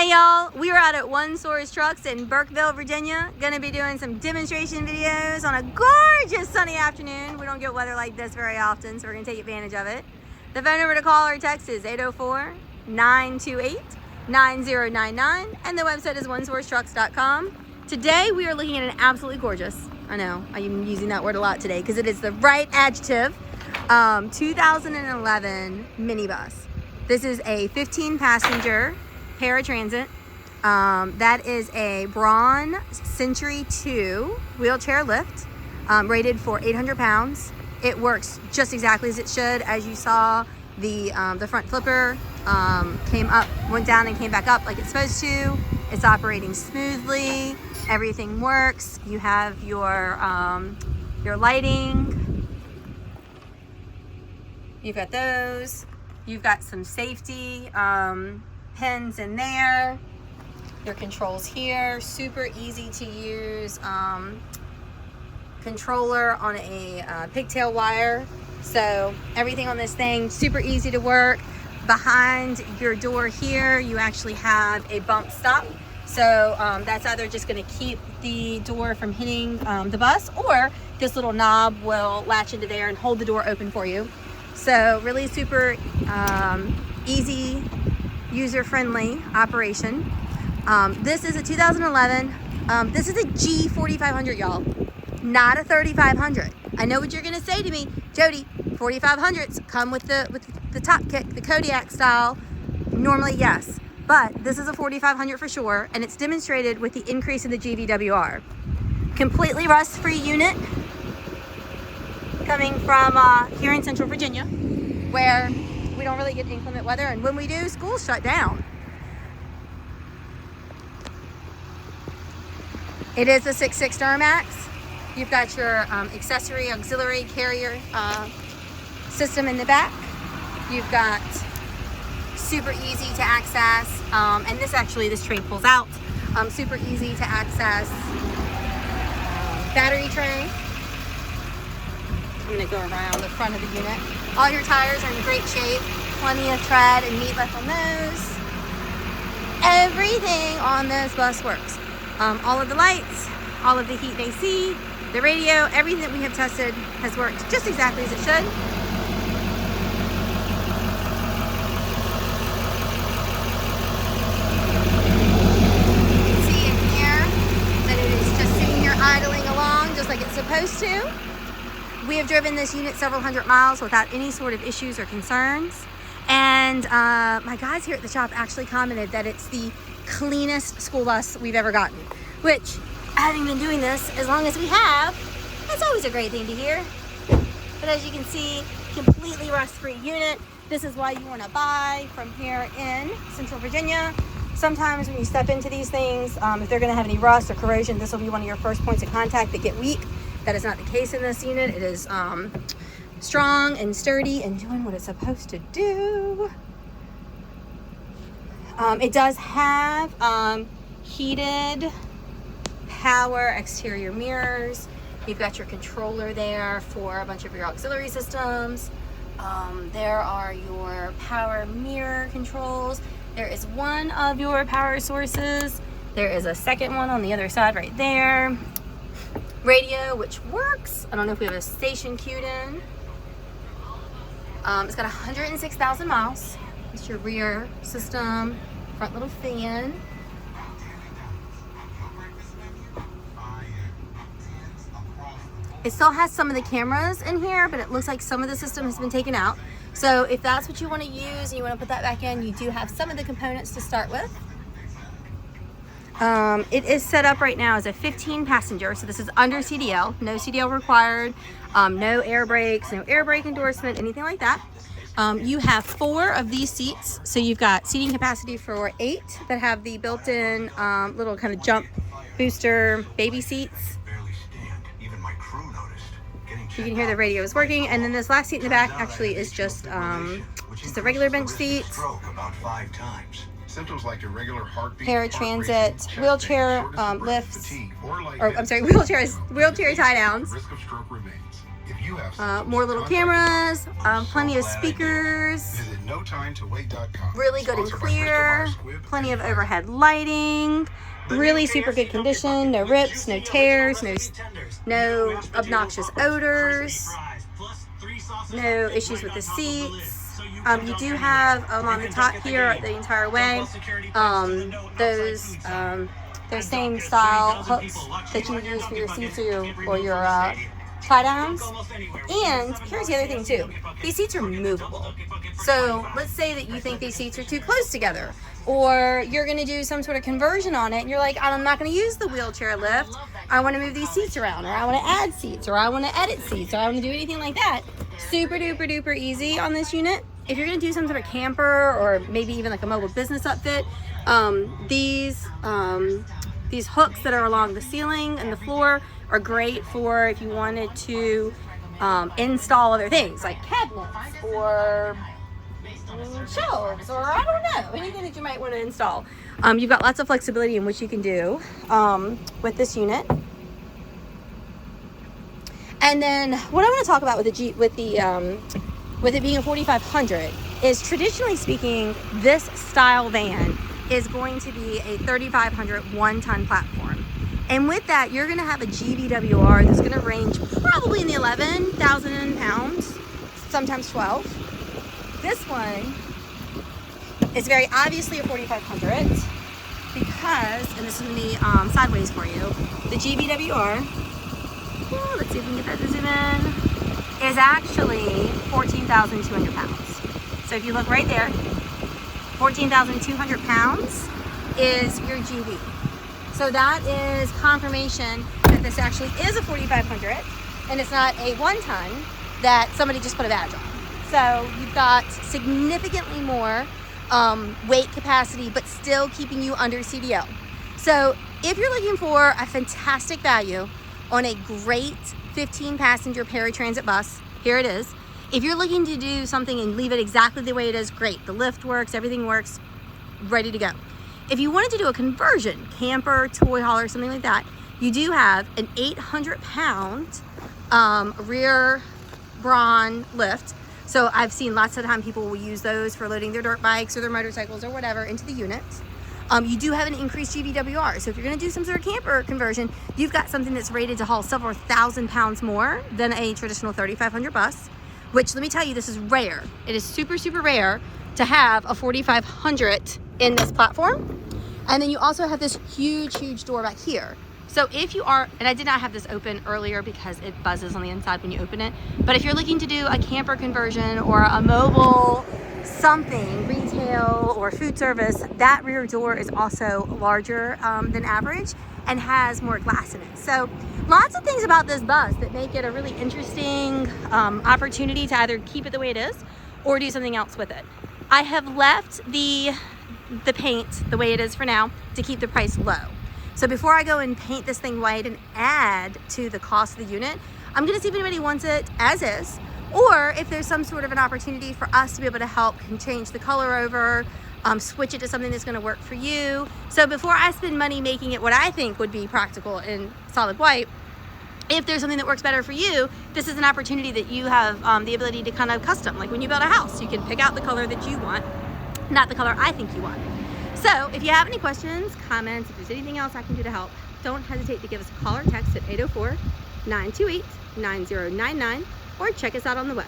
Hey y'all, we are out at One Source Trucks in Burkeville, Virginia. Gonna be doing some demonstration videos on a gorgeous sunny afternoon. We don't get weather like this very often, so we're gonna take advantage of it. The phone number to call or text is 804-928-9099, and the website is onesourcetrucks.com. Today we are looking at an absolutely gorgeous, I know, I'm using that word a lot today because it is the right adjective, 2011 minibus. This is a 15-passenger paratransit. That is a BRAUN Century 2 wheelchair lift, rated for 800 pounds. It works just exactly as it should. As you saw, the front flipper came up, went down and came back up like it's supposed to. It's operating smoothly. Everything works. You have your lighting. You've got those. You've got some safety pins in there. Your controls here, super easy to use controller on a pigtail wire. So everything on this thing, super easy to work. Behind your door here, you actually have a bump stop. So that's either just gonna keep the door from hitting the bus, or this little knob will latch into there and hold the door open for you. So really super easy, user-friendly operation. This is a 2011, this is a G4500, y'all, not a 3500. I know what you're gonna say to me, Jody, 4500s come with the top kick, the Kodiak style. Normally, yes, but this is a 4500 for sure, and it's demonstrated with the increase in the GVWR. Completely rust-free unit, coming from here in Central Virginia, where we don't really get inclement weather, and when we do, school's shut down. It is a 6.6 Duramax. You've got your accessory auxiliary carrier system in the back. You've got super easy to access, and this tray pulls out. Super easy to access battery tray. I'm gonna go around the front of the unit. All your tires are in great shape, plenty of tread and meat left on those. Everything on this bus works. All of the lights, all of the heat and AC, the radio, everything that we have tested has worked just exactly as it should. You can see in here that it is just sitting here idling along just like it's supposed to. We have driven this unit several hundred miles without any sort of issues or concerns. And my guys here at the shop actually commented that it's the cleanest school bus we've ever gotten, which, having been doing this as long as we have, that's always a great thing to hear. But as you can see, completely rust-free unit. This is why you want to buy from here in Central Virginia. Sometimes when you step into these things, if they're going to have any rust or corrosion, this will be one of your first points of contact that get weak. That is not the case in this unit. It is strong and sturdy and doing what it's supposed to do. It does have heated power exterior mirrors. You've got your controller there for a bunch of your auxiliary systems. There are your power mirror controls. There is one of your power sources. There is a second one on the other side right there. Radio, which works. I don't know if we have a station queued in. It's got 106,000 miles. It's your rear system, front little fan. It still has some of the cameras in here, but it looks like some of the system has been taken out. So if that's what you want to use and you want to put that back in, you do have some of the components to start with. It is set up right now as a 15 passenger, so this is under CDL, no CDL required, no air brakes, no air brake endorsement, anything like that. You have 4 of these seats, so you've got seating capacity for 8 that have the built-in little kind of jump booster baby seats. You can hear the radio is working, and then this last seat in the back actually is just a regular bench seat. Paratransit wheelchair lifts, or I'm sorry, wheelchair tie downs. More little cameras, plenty of speakers, really good and clear, plenty of overhead lighting, really super good condition, no rips, no tears, no obnoxious odors, no issues with the seats. You do have on the top here the entire way those same style hooks that you would use for your seats or your tie downs. And here's the other thing too, these seats are movable. So let's say that you think these seats are too close together, or you're going to do some sort of conversion on it and you're like, I'm not going to use the wheelchair lift, I want to move these seats around, or I want to add seats, or I want to edit seats, or I want to do anything like that. Super duper duper easy on this unit. If you're going to do some sort of camper or maybe even like a mobile business upfit, these hooks that are along the ceiling and the floor are great for if you wanted to install other things like cabinets or shelves, or I don't know, anything that you might want to install. You've got lots of flexibility in what you can do with this unit. And then what I want to talk about with it being a 4500 is, traditionally speaking, this style van is going to be a 3500 1-ton platform. And with that, you're going to have a GVWR that's going to range probably in the 11,000 pounds, sometimes 12. This one is very obviously a 4500 because, and this is going to be sideways for you, the GVWR, let's see if we can get that to zoom in, is actually 14,200 pounds. So if you look right there, 14,200 pounds is your GV. So that is confirmation that this actually is a 4500 and it's not a 1-ton that somebody just put a badge on. So you've got significantly more weight capacity, but still keeping you under CDL. So if you're looking for a fantastic value on a great 15-passenger paratransit bus, here it is. If you're looking to do something and leave it exactly the way it is, great. The lift works, everything works, ready to go. If you wanted to do a conversion, camper, toy hauler, something like that, you do have an 800-pound rear BRAUN lift. So I've seen lots of time people will use those for loading their dirt bikes or their motorcycles or whatever into the unit. You do have an increased GVWR. So if you're going to do some sort of camper conversion, you've got something that's rated to haul several thousand pounds more than a traditional 3500 bus, which, let me tell you, this is rare. It is super, super rare to have a 4500 in this platform. And then you also have this huge, huge door back here. So if you are, and I did not have this open earlier because it buzzes on the inside when you open it, but if you're looking to do a camper conversion or a mobile something, retail or food service, that rear door is also larger than average and has more glass in it. So lots of things about this bus that make it a really interesting opportunity to either keep it the way it is or do something else with it. I have left the paint the way it is for now to keep the price low. So before I go and paint this thing white and add to the cost of the unit, I'm gonna see if anybody wants it as is, or if there's some sort of an opportunity for us to be able to help and change the color over, switch it to something that's gonna work for you. So before I spend money making it what I think would be practical in solid white, if there's something that works better for you, this is an opportunity that you have the ability to kind of custom. Like when you build a house, you can pick out the color that you want, not the color I think you want. So if you have any questions, comments, if there's anything else I can do to help, don't hesitate to give us a call or text at 804-928-9099 or check us out on the web.